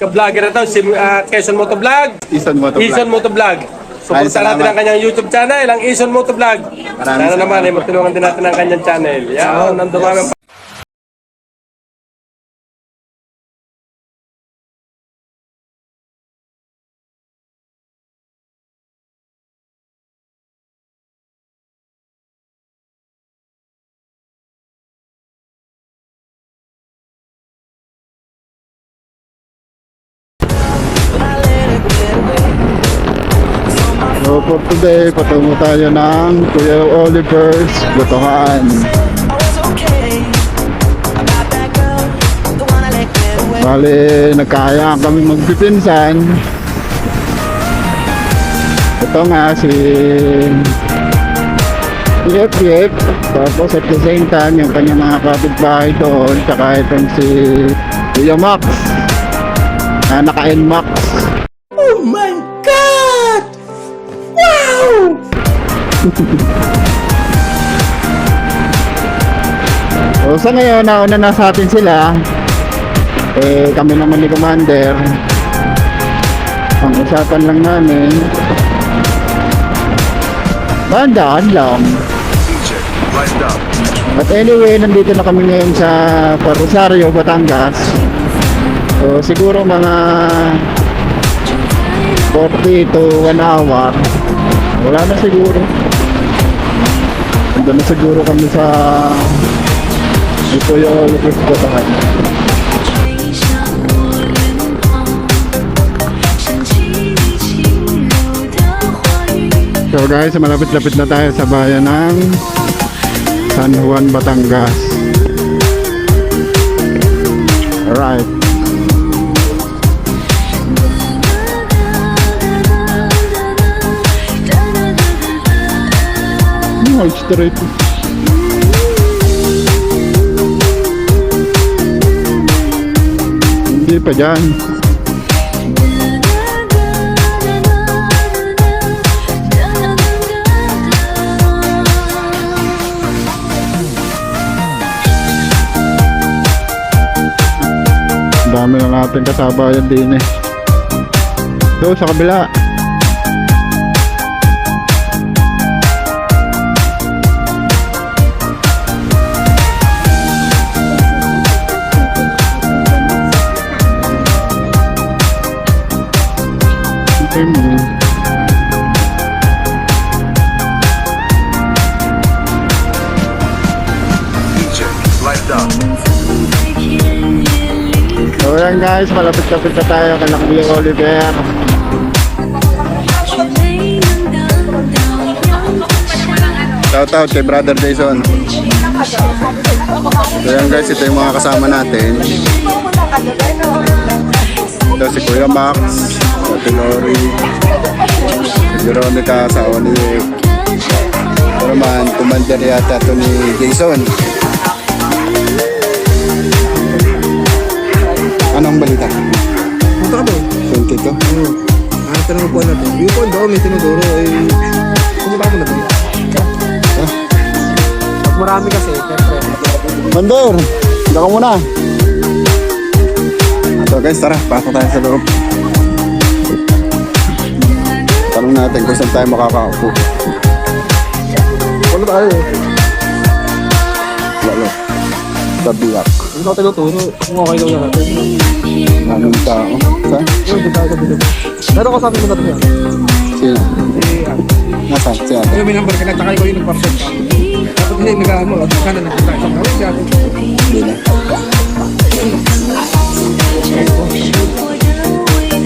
ka-vlogger na to, si Quezon Motovlog. Ison Motovlog. Suportahan natin ang kanyang YouTube channel, ang Ison Motovlog. Sana naman ay matulungan din natin ang kanyang channel. Yan, nandun kami. So for today, patungo tayo ng Kuya Oliver's Lutuhan. Bali, nagkaya kami magpipinsan. Ito nga si Yep. Tapos at the same time, yung kanyang mga kapitbahay doon. Tsaka itong si Kuya Max na naka-NMAX. Oh my God! Wow! So sa ngayon, nauna na sa atin sila. Kami naman ni Commander. Ang usapan lang namin, bandaan lang. But anyway, nandito na kami ngayon sa Rosario, Batangas. So siguro mga 40 to 1 hour. Wala na siguro. Nandun na siguro kami sa ito yung Lucas Batangas. So guys, malapit-lapit na tayo sa bayan ng San Juan, Batangas. Alright. Straight. Hindi pa dyan. Dami na natin kasabayan din eh. Doon sa kabila. So yan guys, malapit-lapit na tayo kay Kuya Oliver. Shout out kay Brother Jason. So yan guys, ito yung mga kasama natin. Ito si Kuya Max, si Lori, si Veronica, sa ni ito naman, Commander yata ito ni Jason. Anong balita? Punta ka ba? 22? Ano tanong po na to? Yung po daw, may tinuduro ay... Pumunta mo na to? Pag marami kasi, siyempre. Mandor! Hindi ka muna! So guys, tara, pasok tayo sa loob. Tanong natin kung saan tayo makakaupo. Ano tayo eh? Lalo. Sa biyak. Ano ka tinuturo? Kung okay daw yan. Anong tao? Saan? Ano doon tayo sa bilog? Meron ko sabi mo na to yan. Sino? Nasaan? Si ate? May number ka na, tsaka ikaw yung nag-parcel ka. Dapat hindi nag-aano, at sana nagpunta tayo. Ano siya? Hindi na.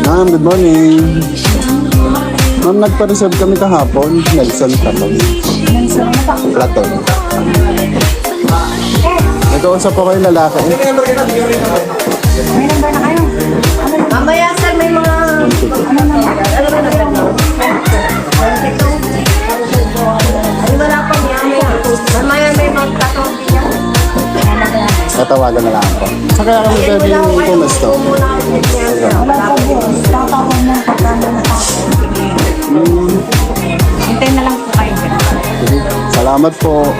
Ma'am, good morning. Ma'am, nagpa-reserve kami kahapon. Nelson Platon. Nag-uusap po kayo lalaki. May number ka na, bigyan rin ako. May number na kayo. Mamaya sir, may mga... Ano na? Ay, wala pa niya. Mamaya may magkatawag niya. Tatawagan na lang po. Sa kaya kami pwede yung kumusto. Wala pa po. Tatawag na pagkano na ako. Hintay na lang po kayo. Salamat po.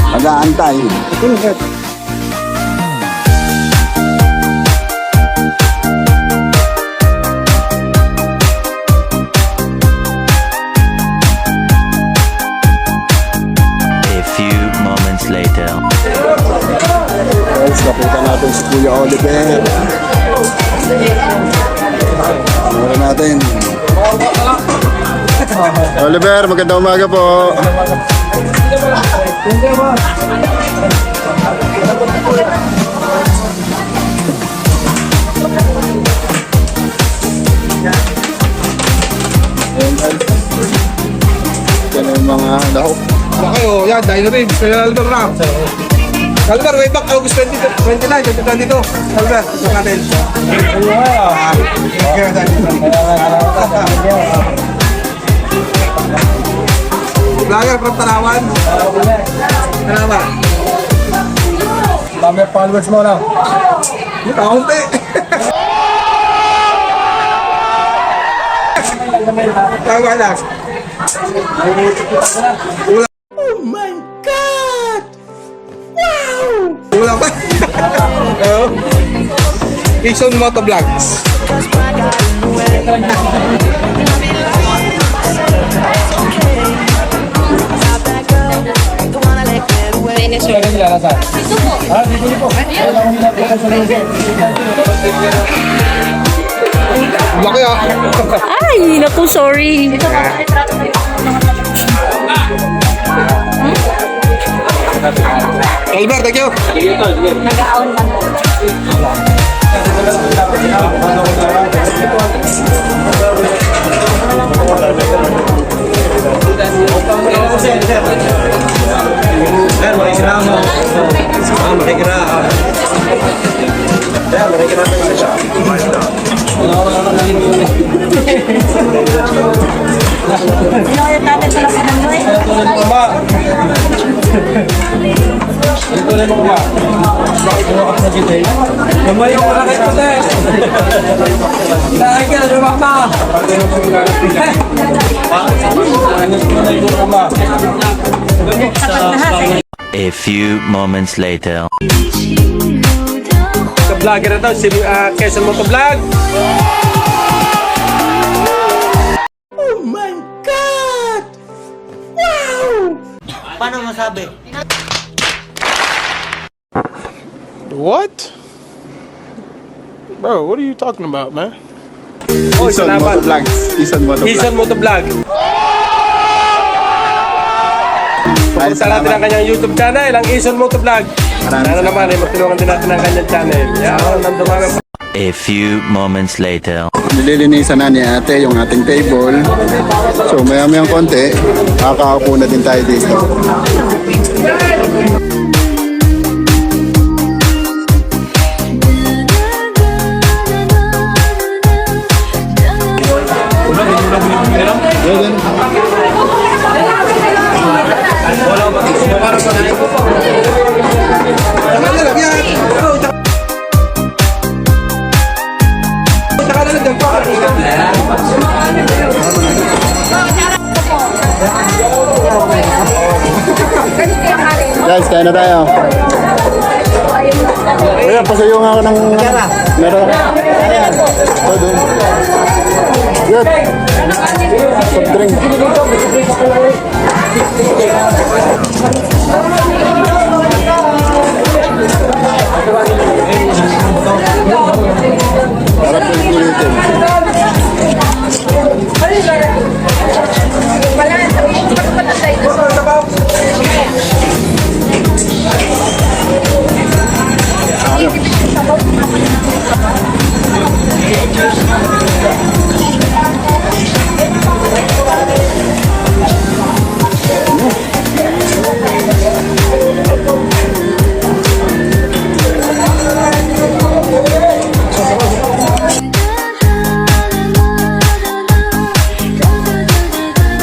Mag-aantay. Kuya Oliver. Mura natin. Oliver, magandang umaga po. Yan yung mga lahok. Baka kayo, yan, Dino Ribs, kaya Albert Rap. Albert, way back August 29, 2022. Albert, ito natin. Vlogger from Tanawan. Tanawan. Dami followers mo na. Yung kaunti. Tama lang. Oh my God! Wow! Wala ba? Ison Motovlogs. Laki ah. Ay, naku, sorry. Albert, thank you. Nag-aon lang. Pinoy natin sa lakas ng Noy. Kamay ko na kayo puti. Dahil ka na lumama. A few moments later. Sa vlogger na to, si Quezon Motovlog. Oh my God! Wow! Paano masabi? What? Bro, what are you talking about, man? Oh, Ison salamat. Motovlogs. Ison Motovlogs. Ison Motovlog. Ay, Pumunta natin ang salamat. kanyang YouTube channel, ang Ison Motovlog. Maraming Sana naman, matulungan din natin ang kanyang channel. Yan, nandumami. A few moments later. Nililinisan na ni ate yung ating table. So maya-mayang konti, kakaupo na din tayo dito. Tama na lang yan. Taka na lang dyan pa. Guys, kaya na tayo. Kaya pasayong ako ng... Meron. Oh, doon. Good. Soft drink. Para po ulitin.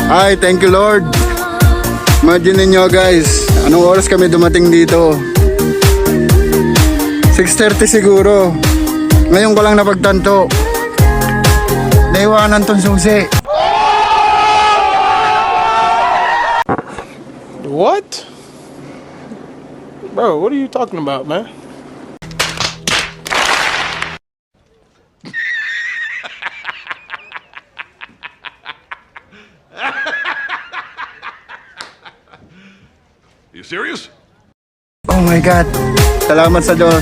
Ay, thank you Lord. Imagine ninyo guys, anong oras kami dumating dito? 6:30 siguro. Ngayon ko lang napagtanto. Naiwanan tong susi. What? Bro, what are you talking about, man? Oh my God. Salamat sa Diyos.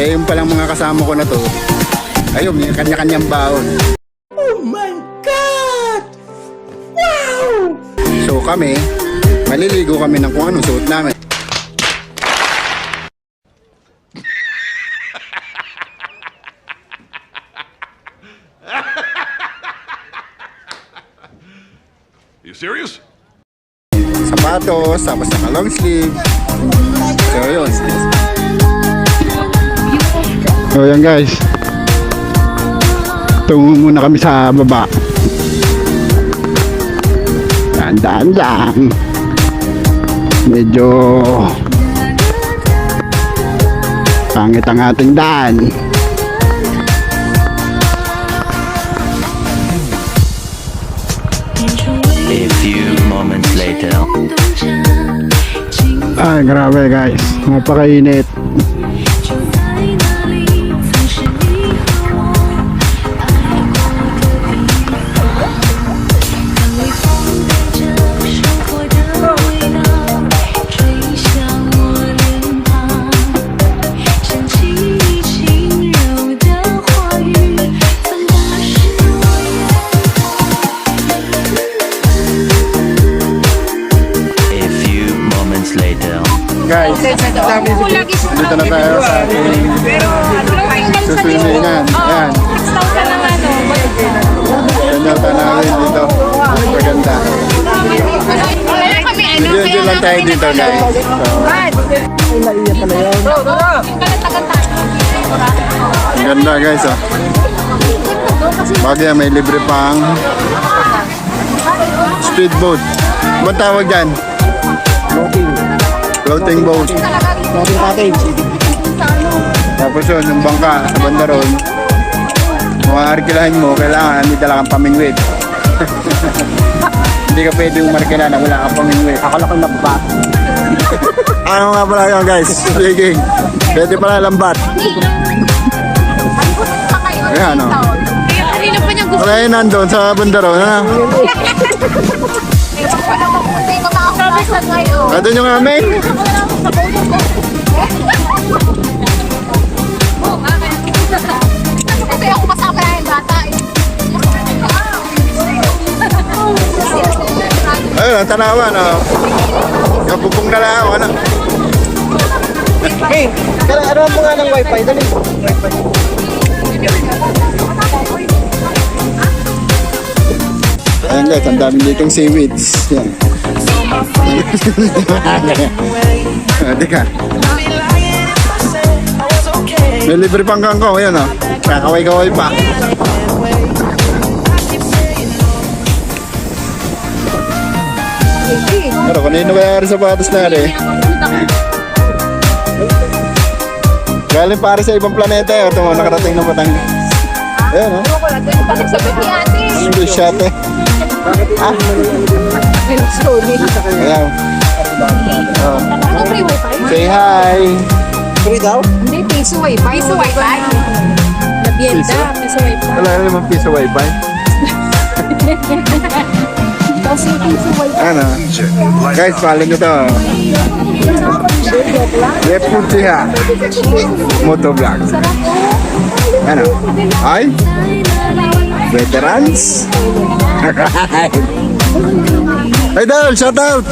Eh, yung palang mga kasama ko na to, ayun, may kanya-kanyang baon. Oh my God! Wow! So kami, maliligo kami ng kung anong suot namin. You serious? Sapatos, tapos naka long sleeve. So yun. So yan guys. Tungo muna kami sa baba. Daan-daan lang. Medyo pangit ang ating daan. A few moments later. Ay, grabe guys. Napakainit. A few moments later. Guys, dito na tayo sa ating suswimingan. Yan. Ganda tanawin dito. Maganda. Diyan lang tayo dito guys. Ang ganda guys oh. Bagay may libre pang speedboat. Ano tawag dyan? Floating boat. Tapos yun, yung bangka sa banda ron, mga arkilahin mo, kailangan may dala kang pamingwit. Hindi ka pwede umarkila na wala kang pamingwit. Ako lang kang lambat. Ano nga pala yun guys? Speaking. Pwede pala lambat. Ayan o. Okay, nandun sa banda ron ha. Nandun yung amin. Kasi ako masama na yung bata eh. Ayun, ang tanawan o. Kapupong na lang ako, ano. Hey, ano mo nga ng wifi? Dali. Ayan guys, ang dami ditong seaweeds. Yan. Di ka. May libre pang kangkong, yan o. Kakaway-kaway pa. Pero kanino kaya rin sapatos na rin? Galing para sa ibang planeta eh. Ito mo, nakarating na Batangas. Ayan o. English shot eh. Ah. Ayan. Ano free wifi? Say hi. Free daw? Hindi, piso wifi. Piso wifi. Nabienta, piso wifi. Wala naman piso wifi. Kasi piso wifi. Ano? Guys, follow nyo to. Deputiha Motovlog. Ano? Ay? Veterans? Idol, shout out!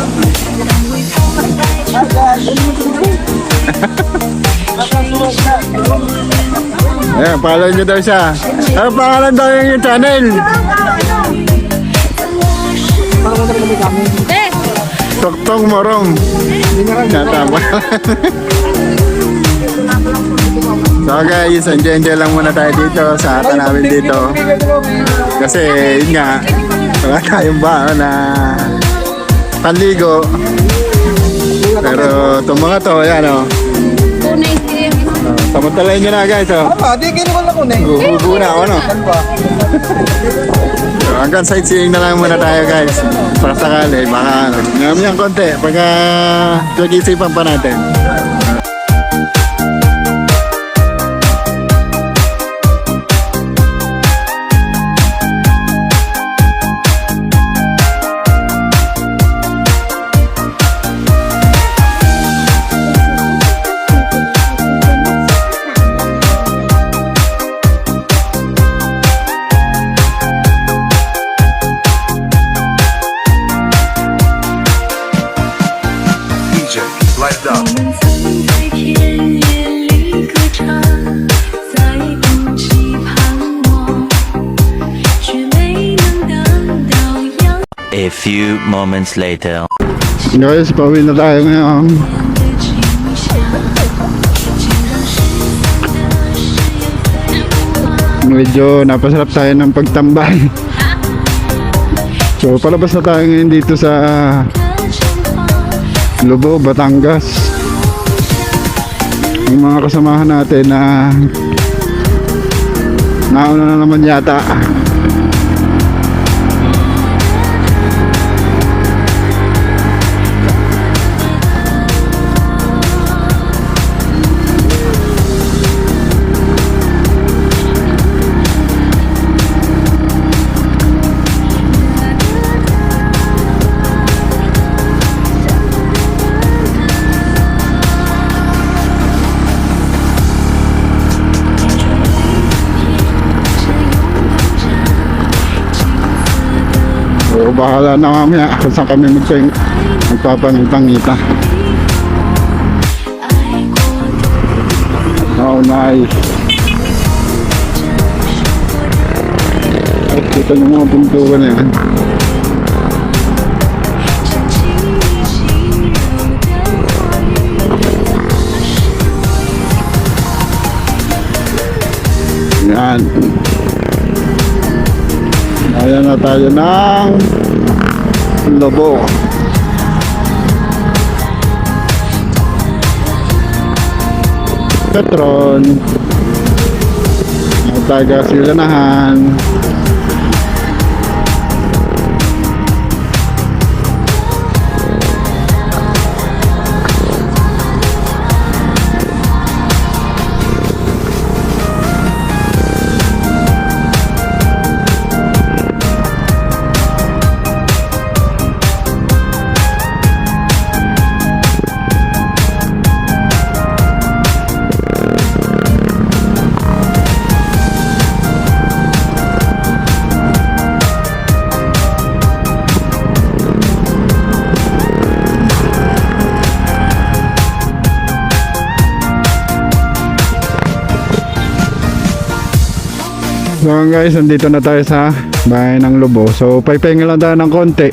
Ayan, follow nyo daw siya. Ano pangalan daw yung channel? Toktong Morong. Tama. So guys, enjoy lang muna tayo dito sa tanawin dito. Kasi yun nga, wala tayong baon na panligo. Pero itong mga to, yan o. Samantalayin nyo na guys o. Di kinuha lang ko na eh. Gugubo na ako no. So, hanggang sightseeing na lang muna tayo guys. Para sakali, baka ngayon konti pagka nag-isipan pa natin. few moments later. Guys, pauwi na tayo ngayon. Medyo napasarap tayo ng pagtambay. So palabas na tayo ngayon dito sa Lobo, Batangas. Yung mga kasamahan natin na nauna na naman yata. So, bahala na mamaya kung saan kami magpapangita. Oh, nice. At kita nyo mga pintuan na yan. Yan. Ayan na tayo ng Lobo. Petron. Taga Silanahan. So guys, nandito na tayo sa bahay ng Lobo. So paipahinga lang tayo ng konti.